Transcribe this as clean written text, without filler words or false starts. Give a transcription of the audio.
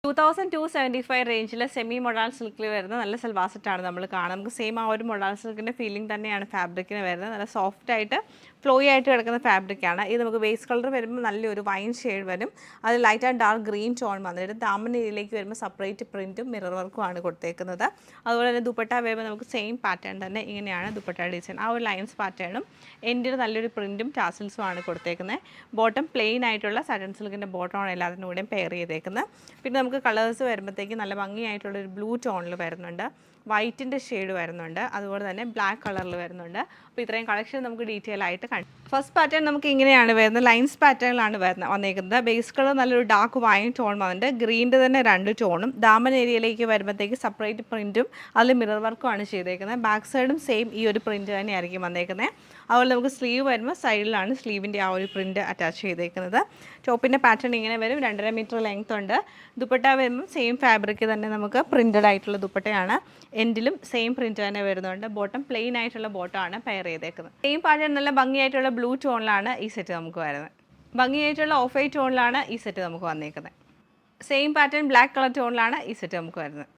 2275 റേഞ്ചിൽ semi modal സിൽക്കിൽ വരുന്ന നല്ല സൽവാർ സെറ്റാണ് നമ്മൾ കാണുന്നത്. നമുക്ക് സെയിം ആ ഒരു മൊഡാൾ സിൽക്കിൻ്റെ ഫീലിംഗ് തന്നെയാണ് ഫാബ്രിക്കിന് വരുന്നത്. നല്ല സോഫ്റ്റ് ആയിട്ട് ഫ്ലോയി ആയിട്ട് കിടക്കുന്ന ഫാബ്രിക്കാണ് ഇത്. നമുക്ക് ബേസ് കളർ വരുമ്പോൾ നല്ലൊരു വൈൻ ഷെയ്ഡ് വരും. അത് light and dark green tone വന്നിട്ട് ദാമൻ ഏരിയയിലേക്ക് വരുമ്പോൾ സെപ്പറേറ്റ് പ്രിൻറ്റും മിറർ വർക്കും ആണ് കൊടുത്തേക്കുന്നത്. അതുപോലെ തന്നെ ദുപ്പട്ട വരുമ്പോൾ നമുക്ക് സെയിം പാറ്റേൺ തന്നെ ഇങ്ങനെയാണ് ദുപ്പട്ട ഡിസൈൻ. ആ ഒരു ലൈൻസ് പാറ്റേണും എൻഡിൽ നല്ലൊരു പ്രിൻറ്റും ടാസിൽസും ആണ് കൊടുത്തേക്കുന്നത്. ബോട്ടം പ്ലെയിൻ ആയിട്ടുള്ള സാറ്റൻ സിൽക്കിൻ്റെ ബോട്ടമാണ് എല്ലാത്തിനും കൂടെയും പെയർ ചെയ്തേക്കുന്നത്. പിന്നെ നമുക്ക് കളേഴ്സ് വരുമ്പോഴത്തേക്ക് നല്ല ഭംഗിയായിട്ടുള്ളൊരു ബ്ലൂ ടോണിൽ വരുന്നുണ്ട്, വൈറ്റിൻ്റെ ഷെയ്ഡ് വരുന്നുണ്ട്, അതുപോലെ തന്നെ ബ്ലാക്ക് കളറിൽ വരുന്നുണ്ട്. അപ്പോൾ ഇത്രയും കളക്ഷൻ നമുക്ക് ഡീറ്റെയിൽ ആയിട്ട് കാണാം. ഫസ്റ്റ് പാറ്റേൺ നമുക്ക് ഇങ്ങനെയാണ് വരുന്നത്, ലൈൻസ് പാറ്റേണിലാണ് വന്നേക്കുന്നത്. ബേസ് കളർ നല്ലൊരു ഡാർക്ക് വൈൻ ടോൺ വന്നിട്ട് ഗ്രീൻ്റെ തന്നെ 2 ടോണും ദാമൻ ഏരിയയിലേക്ക് വരുമ്പോഴത്തേക്ക് സെപ്പറേറ്റ് പ്രിൻറ്റും അതിൽ മിറർ വർക്കും ആണ് ചെയ്തേക്കുന്നത്. ബാക്ക് സൈഡും സെയിം ഈ ഒരു പ്രിൻറ്റ് തന്നെയായിരിക്കും വന്നേക്കുന്നത്. അതുപോലെ നമുക്ക് സ്ലീവ് വരുമ്പോൾ സൈഡിലാണ് സ്ലീവിൻ്റെ ആ ഒരു പ്രിൻറ്റ് അറ്റാച്ച് ചെയ്തേക്കുന്നത്. ടോപ്പിൻ്റെ പാറ്റേൺ ഇങ്ങനെ വരും, 2.5 മീറ്റർ ലെങ്ത് ഉണ്ട്. ദുപ്പട്ട വരുമ്പോൾ സെയിം ഫാബ്രിക് തന്നെ നമുക്ക് പ്രിൻറ്റഡ് ആയിട്ടുള്ള ദുപ്പട്ടയാണ്. എൻഡിലും സെയിം പ്രിൻറ്റ് തന്നെ വരുന്നുണ്ട്. ബോട്ടം പ്ലെയിൻ ആയിട്ടുള്ള ബോട്ടമാണ് പെയർ ചെയ്തേക്കുന്നത്. സെയിം പാറ്റേൺ നല്ല ഭംഗിയായിട്ടുള്ള ബ്ലൂ ടോണിലാണ് ഈ സെറ്റ് നമുക്ക് വരുന്നത്. ഭംഗിയായിട്ടുള്ള ഓഫ് വൈറ്റ് ടോണിലാണ് ഈ സെറ്റ് നമുക്ക് വന്നേക്കുന്നത്. സെയിം പാറ്റേൺ ബ്ലാക്ക് കളർ ടോണിലാണ് ഈ സെറ്റ് നമുക്ക് വരുന്നത്.